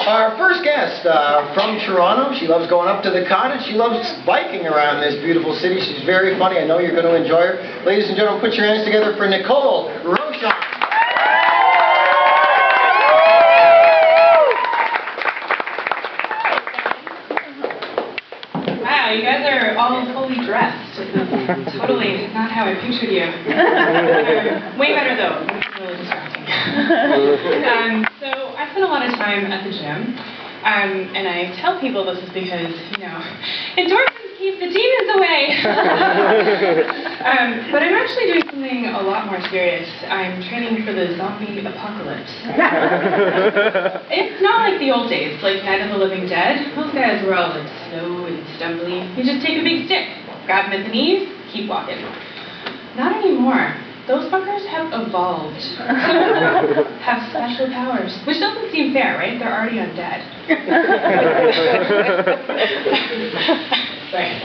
Our first guest from Toronto. She loves going up to the cottage. She loves biking around this beautiful city. She's very funny. I know you're going to enjoy her. Ladies and gentlemen, put your hands together for Nicole Rochon. Wow, you guys are all fully dressed. Totally not how I pictured you. Way better though. It's really distracting. So I spend a lot of time at the gym, and I tell people this is because, you know, endorphins keep the demons away. But I'm actually doing something a lot more serious. I'm training for the zombie apocalypse. It's not like the old days, like Night of the Living Dead. Those guys were all like slow and stumbly. You just take a big stick, grab them at the knees, keep walking. Not anymore. Those fuckers have evolved. Have special powers. Which doesn't seem fair, right? They're already undead. Right.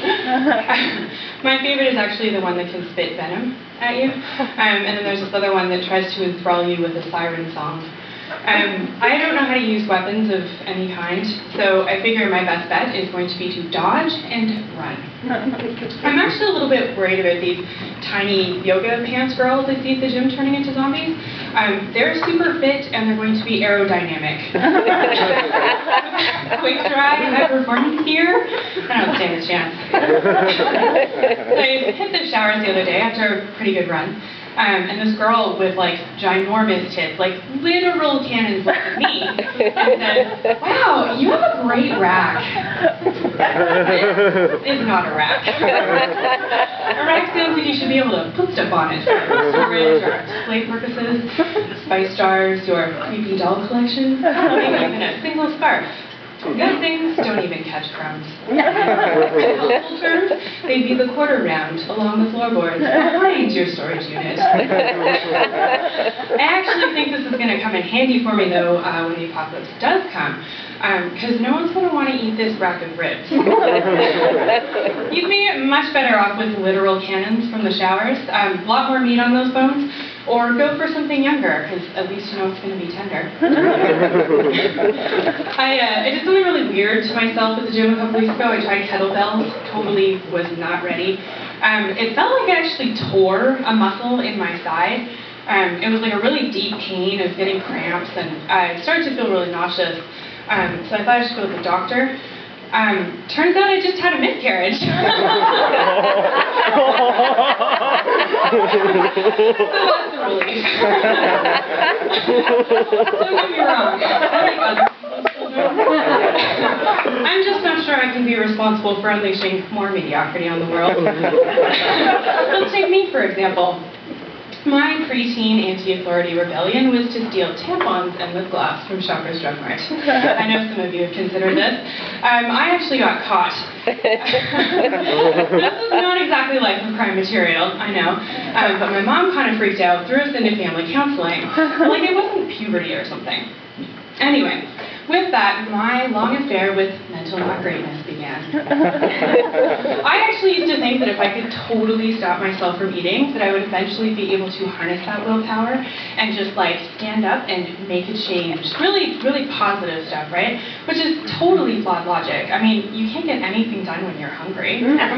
My favorite is actually the one that can spit venom at you. And then there's this other one that tries to enthrall you with a siren song. I don't know how to use weapons of any kind, so I figure my best bet is going to be to dodge and run. I'm actually a little bit worried about these tiny yoga pants girls I see at the gym turning into zombies. They're super fit and they're going to be aerodynamic. Quick dry, high performance gear, I don't stand a chance. So I hit the showers the other day after a pretty good run. And this girl with like ginormous tits, like literal cannons, looked at me and said, "Wow, you have a great rack." This is not a rack. A rack sounds like you should be able to put stuff on it for storage or display purposes, spice jars, your creepy doll collection, maybe even a single scarf. Good things don't even catch crumbs. In helpful terms, they'd be the quarter round along the floorboards behind your storage unit. I actually think this is going to come in handy for me, though, when the apocalypse does come, because no one's going to want to eat this rack of ribs. You'd be much better off with literal cannons from the showers, a lot more meat on those bones, or go for something younger, because at least you know it's going to be tender. I did something really weird to myself at the gym a couple weeks ago. I tried kettlebells, totally was not ready. It felt like I actually tore a muscle in my side. It was like a really deep pain of getting cramps, and I started to feel really nauseous. So I thought I should go to the doctor. Turns out I just had a miscarriage. So that's a relief. Don't get me wrong. I like other people's children. I'm just not sure I can be responsible for unleashing more mediocrity on the world. Let's take me, for example. My preteen anti-authority rebellion was to steal tampons and lip gloss from Shoppers Drug Mart. I know some of you have considered this. I actually got caught. This is not exactly life of crime material, I know. But my mom kind of freaked out, threw us into family counseling. Like it wasn't puberty or something. Anyway, with that, my long affair with mental not greatness began. I actually used to think that if I could totally stop myself from eating, that I would eventually be able to harness that willpower and just like stand up and make a change. Really, really positive stuff, right? Which is totally flawed logic. I mean, you can't get anything done when you're hungry. That's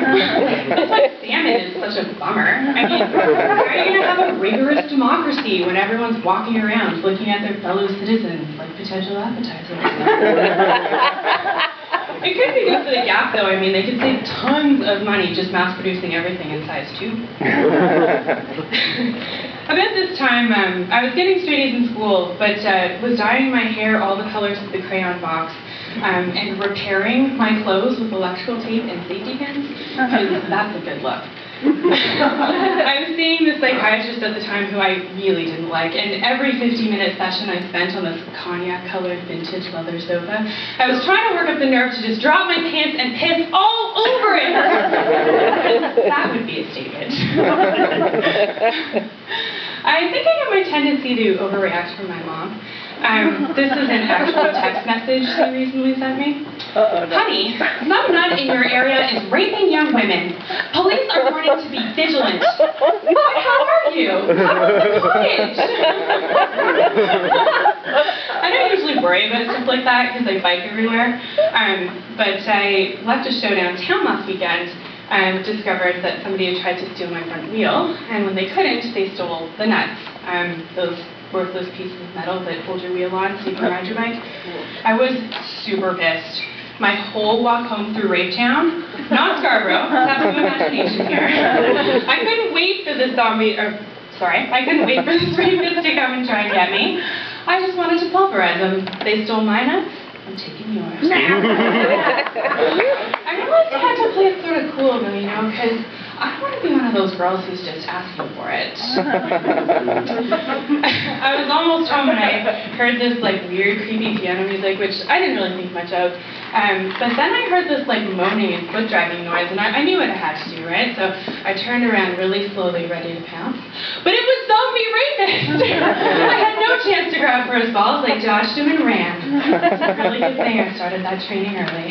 why salmon is such a bummer. I mean, how are you going to have a rigorous democracy when everyone's walking around looking at their fellow citizens like potential appetizers? It could be good for the Gap, though. I mean, they could save tons of money just mass-producing everything in size 2. About this time, I was getting straight A's in school, but was dyeing my hair all the colors of the crayon box, and repairing my clothes with electrical tape and safety pins, because that's a good look. I was seeing this psychiatrist at the time who I really didn't like, and every 15-minute session I spent on this cognac-colored vintage leather sofa, I was trying to work up the nerve to just drop my pants and piss all over it! That would be a statement. I think I get my tendency to overreact from my mom. This is an actual text message she recently sent me. No. Honey, some nut in your area is raping young women. Police are warning to be vigilant. But how are you? How was the cottage? I don't usually worry about stuff like that because I bike everywhere. But I left a show downtown last weekend and discovered that somebody had tried to steal my front wheel, and when they couldn't, they stole the nuts. Those worthless pieces of metal that hold your wheel on so you can ride your bike. I was super pissed. My whole walk home through Rape Town, not Scarborough, have some imagination here. I couldn't wait for this I couldn't wait for this rapist to come and try and get me. I just wanted to pulverize them. They stole my nuts, I'm taking yours. I realized I had to play it sort of cool though, you know, because I don't want to be one of those girls who's just asking for it. I was almost home when I heard this like weird, creepy piano music, which I didn't really think much of. But then I heard this like moaning and foot dragging noise, and I knew what I had to do, right? So I turned around really slowly, ready to pounce. But it was zombie rapist! I had no chance to grab for his balls, like dodged him and ran. It's a really good thing I started that training early.